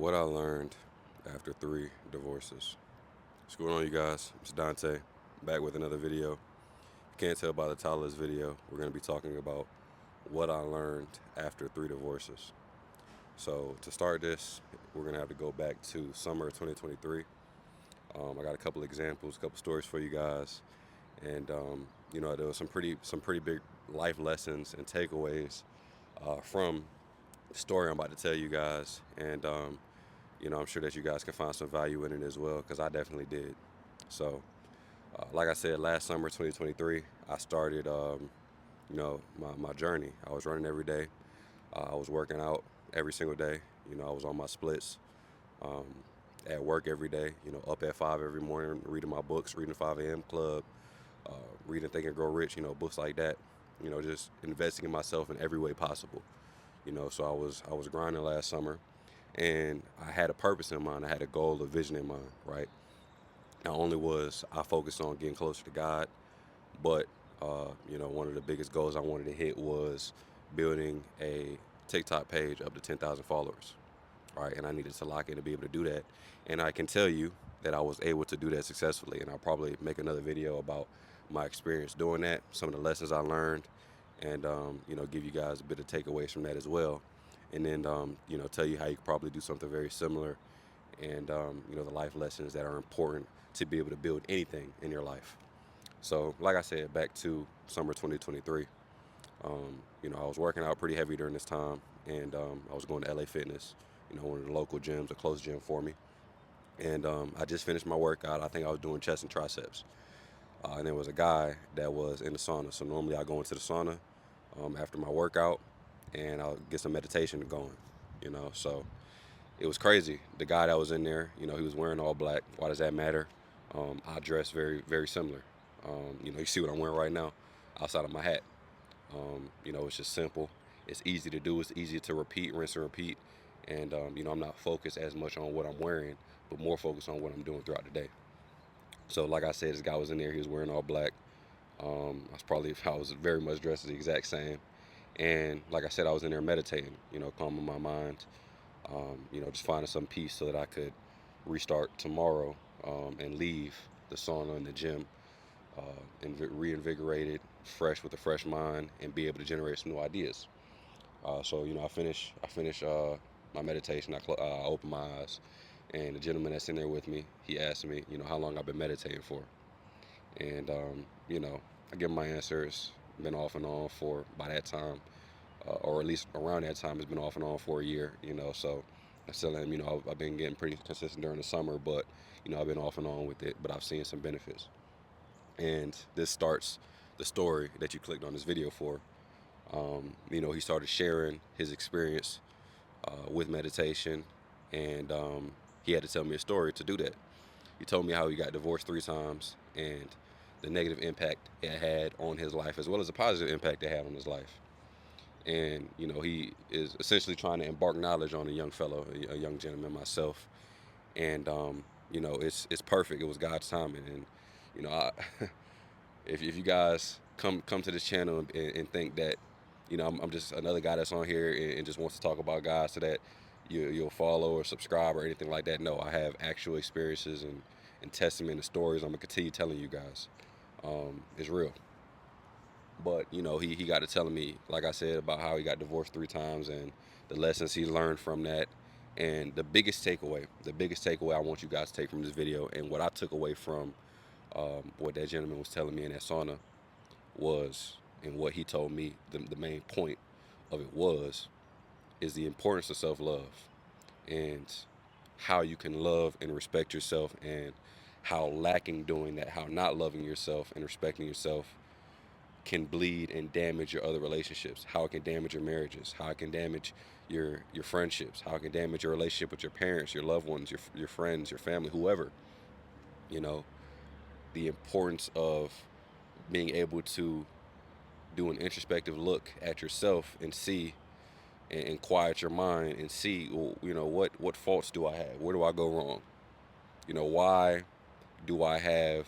What I learned after 3 divorces. What's going on, you guys? It's Dante, back with another video. You can't tell by the title of this video, we're going to be talking about what I learned after 3 divorces. So, to start this, we're going to have to go back to summer of 2023. I got a couple examples, a couple stories for you guys, and there was some pretty big life lessons and takeaways from the story I'm about to tell you guys, and I'm sure that you guys can find some value in it as well, because I definitely did. So, like I said, last summer, 2023, I started, my journey. I was running every day. I was working out every single day. I was on my splits, um, at work every day. Up at 5 every morning, reading my books, reading 5 a.m. Club, uh, reading Think and Grow Rich. Books like that. Just investing in myself in every way possible. So I was grinding last summer, and I had a purpose in mind. I had a goal, a vision in mind, right? Not only was I focused on getting closer to God, but one of the biggest goals I wanted to hit was building a TikTok page up to 10,000 followers, right? And I needed to lock in to be able to do that. And I can tell you that I was able to do that successfully. And I'll probably make another video about my experience doing that, some of the lessons I learned, and give you guys a bit of takeaways from that as well. And then tell you how you could probably do something very similar, and the life lessons that are important to be able to build anything in your life. So, like I said, back to summer 2023. I was working out pretty heavy during this time, and I was going to LA Fitness, one of the local gyms, a close gym for me. And I just finished my workout. I think I was doing chest and triceps. And there was a guy that was in the sauna. So normally I go into the sauna after my workout, and I'll get some meditation going. So it was crazy. The guy that was in there, he was wearing all black. Why does that matter? I dress very, very similar. You see what I'm wearing right now outside of my hat. It's just simple. It's easy to do. It's easy to repeat, rinse and repeat. And, I'm not focused as much on what I'm wearing, but more focused on what I'm doing throughout the day. So, like I said, this guy was in there. He was wearing all black. I was very much dressed the exact same. And like I said, I was in there meditating, calming my mind, just finding some peace so that I could restart tomorrow, and leave the sauna and the gym, reinvigorated, fresh with a fresh mind, and be able to generate some new ideas. So I finish my meditation. I open my eyes, and the gentleman that's in there with me, he asked me, how long I've been meditating for, and I give him my answer. It's been off and on for by that time, or at least around that time, it's been off and on for a year. So I tell him, I've been getting pretty consistent during the summer, but I've been off and on with it, but I've seen some benefits. And this starts the story that you clicked on this video for. He started sharing his experience with meditation, and he had to tell me a story to do that. He told me how he got divorced 3 times, and the negative impact it had on his life, as well as the positive impact it had on his life. And he is essentially trying to embark knowledge on a young fellow, a young gentleman, myself. And it's perfect. It was God's timing, and I, if you guys come to this channel and think that I'm just another guy that's on here and just wants to talk about God so that you'll follow or subscribe or anything like that. No, I have actual experiences and testament and stories I'm gonna continue telling you guys. It's real. But he got to telling me, like I said, about how he got divorced 3 times and the lessons he learned from that. And the biggest takeaway I want you guys to take from this video, and what I took away from what that gentleman was telling me in that sauna was, and what he told me, the main point of it was, is the importance of self-love, and how you can love and respect yourself, and how lacking doing that, how not loving yourself and respecting yourself can bleed and damage your other relationships, how it can damage your marriages, how it can damage your friendships, how it can damage your relationship with your parents, your loved ones, your friends, your family, whoever. You know, the importance of being able to do an introspective look at yourself and see, and quiet your mind and see, well, what faults do I have? Where do I go wrong? Why do I have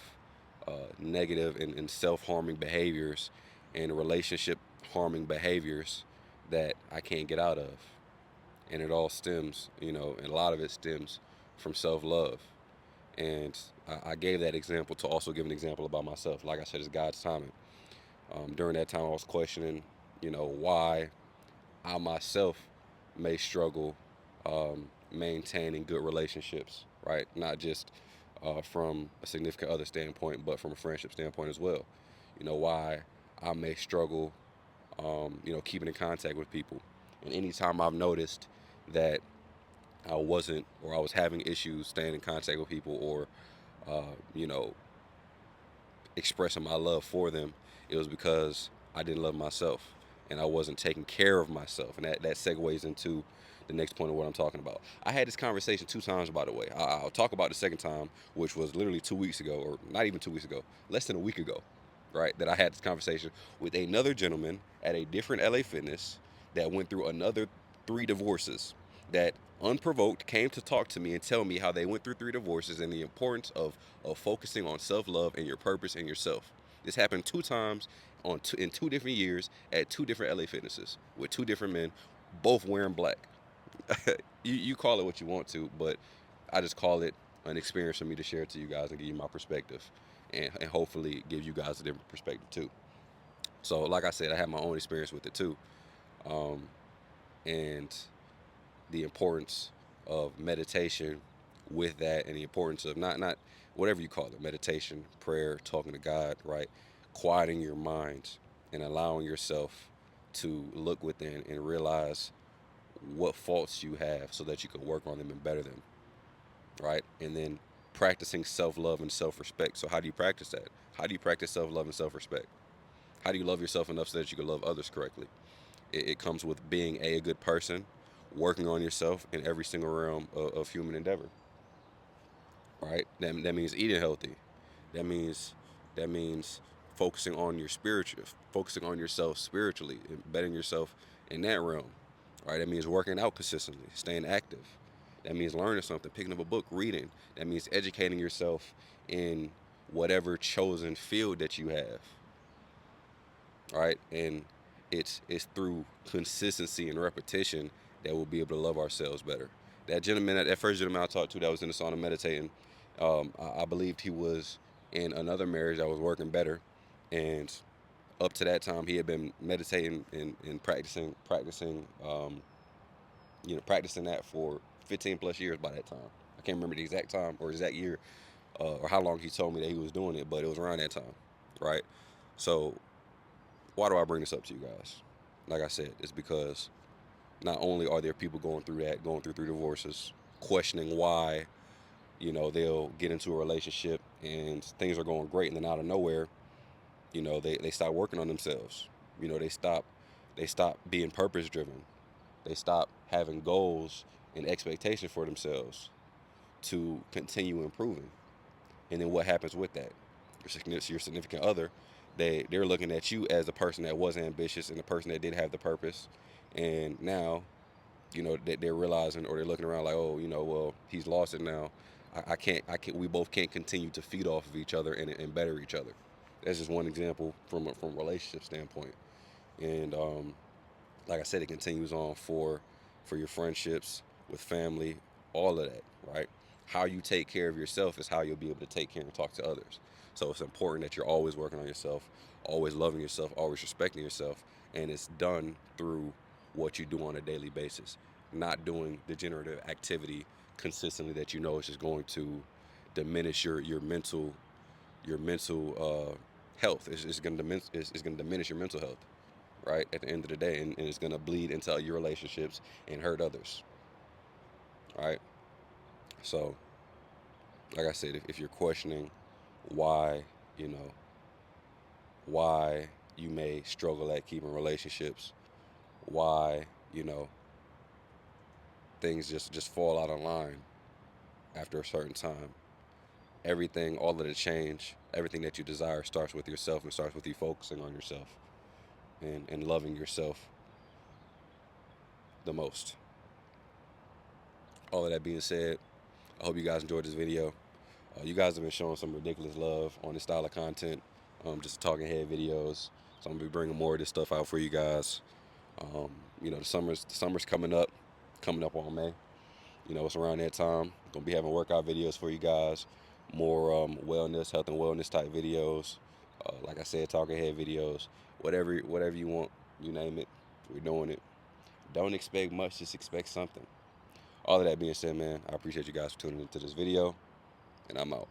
negative and self-harming behaviors and relationship harming behaviors that I can't get out of? And it all stems, and a lot of it stems from self-love. And I gave that example to also give an example about myself. Like I said, it's God's timing. During that time, I was questioning, why I myself may struggle maintaining good relationships, right? Not just from a significant other standpoint, but from a friendship standpoint as well. Why I may struggle, keeping in contact with people. And anytime I've noticed that I wasn't, or I was having issues staying in contact with people, or, uh, you know, expressing my love for them, it was because I didn't love myself and I wasn't taking care of myself. And that segues into the next point of what I'm talking about. I had this conversation 2 times, by the way. I'll talk about the second time, which was literally 2 weeks ago, or not even 2 weeks ago, less than a week ago, right? That I had this conversation with another gentleman at a different LA Fitness that went through another 3 divorces, that unprovoked came to talk to me and tell me how they went through 3 divorces and the importance of focusing on self-love and your purpose and yourself. This happened 2 times in 2 different years at 2 different LA Fitnesses with 2 different men, both wearing black. You call it what you want to, but I just call it an experience for me to share to you guys and give you my perspective, and hopefully give you guys a different perspective too. So, like I said, I had my own experience with it too, um, and the importance of meditation with that, and the importance of not whatever you call it, meditation, prayer, talking to God, right? Quieting your mind and allowing yourself to look within and realize what faults you have so that you can work on them and better them, right? And then practicing self-love and self-respect. So how do you practice that? How do you practice self-love and self-respect? How do you love yourself enough so that you can love others correctly? It comes with being a good person, working on yourself in every single realm of human endeavor, right? That means eating healthy. That means that means focusing on your spiritual, focusing on yourself spiritually, and bettering yourself in that realm, right? That means working out consistently, staying active. That means learning something, picking up a book, reading. That means educating yourself in whatever chosen field that you have, right? And it's through consistency and repetition that we'll be able to love ourselves better. That gentleman, that first gentleman I talked to that was in the sauna meditating, I believed he was in another marriage that was working better, and up to that time he had been meditating and practicing that for 15 plus years by that time. I can't remember the exact time or exact year, or how long he told me that he was doing it, but it was around that time, right? So why do I bring this up to you guys? Like I said, it's because not only are there people going through 3 divorces, questioning why, they'll get into a relationship and things are going great, and then out of nowhere, they stop working on themselves. They stop being purpose driven. They stop having goals and expectations for themselves to continue improving. And then what happens with that? Your significant other, they're looking at you as a person that was ambitious and a person that did have the purpose, and now, they're realizing, or they're looking around like, oh, well, he's lost it now. I can't. We both can't continue to feed off of each other and better each other. That's just one example from a relationship standpoint. And like I said, it continues on for your friendships, with family, all of that, right? How you take care of yourself is how you'll be able to take care and talk to others. So it's important that you're always working on yourself, always loving yourself, always respecting yourself, and it's done through what you do on a daily basis, not doing degenerative activity consistently that is just going to diminish your mental health. It's going to diminish your mental health, right? At the end of the day, and it's gonna bleed into your relationships and hurt others, right? So, like I said, if you're questioning why, you know, why you may struggle at keeping relationships, why, you know, things just fall out of line after a certain time. Everything, all of the change, everything that you desire starts with yourself and starts with you focusing on yourself and loving yourself the most. All of that being said, I hope you guys enjoyed this video. You guys have been showing some ridiculous love on this style of content, just talking head videos. So I'm gonna be bringing more of this stuff out for you guys. Um, the summer's coming up. coming up on May. You know, it's around that time. Gonna be having workout videos for you guys, more wellness, health and wellness type videos. Like I said, talking head videos, whatever you want, you name it, we're doing it. Don't expect much, just expect something. All of that being said, man, I appreciate you guys for tuning into this video, and I'm out.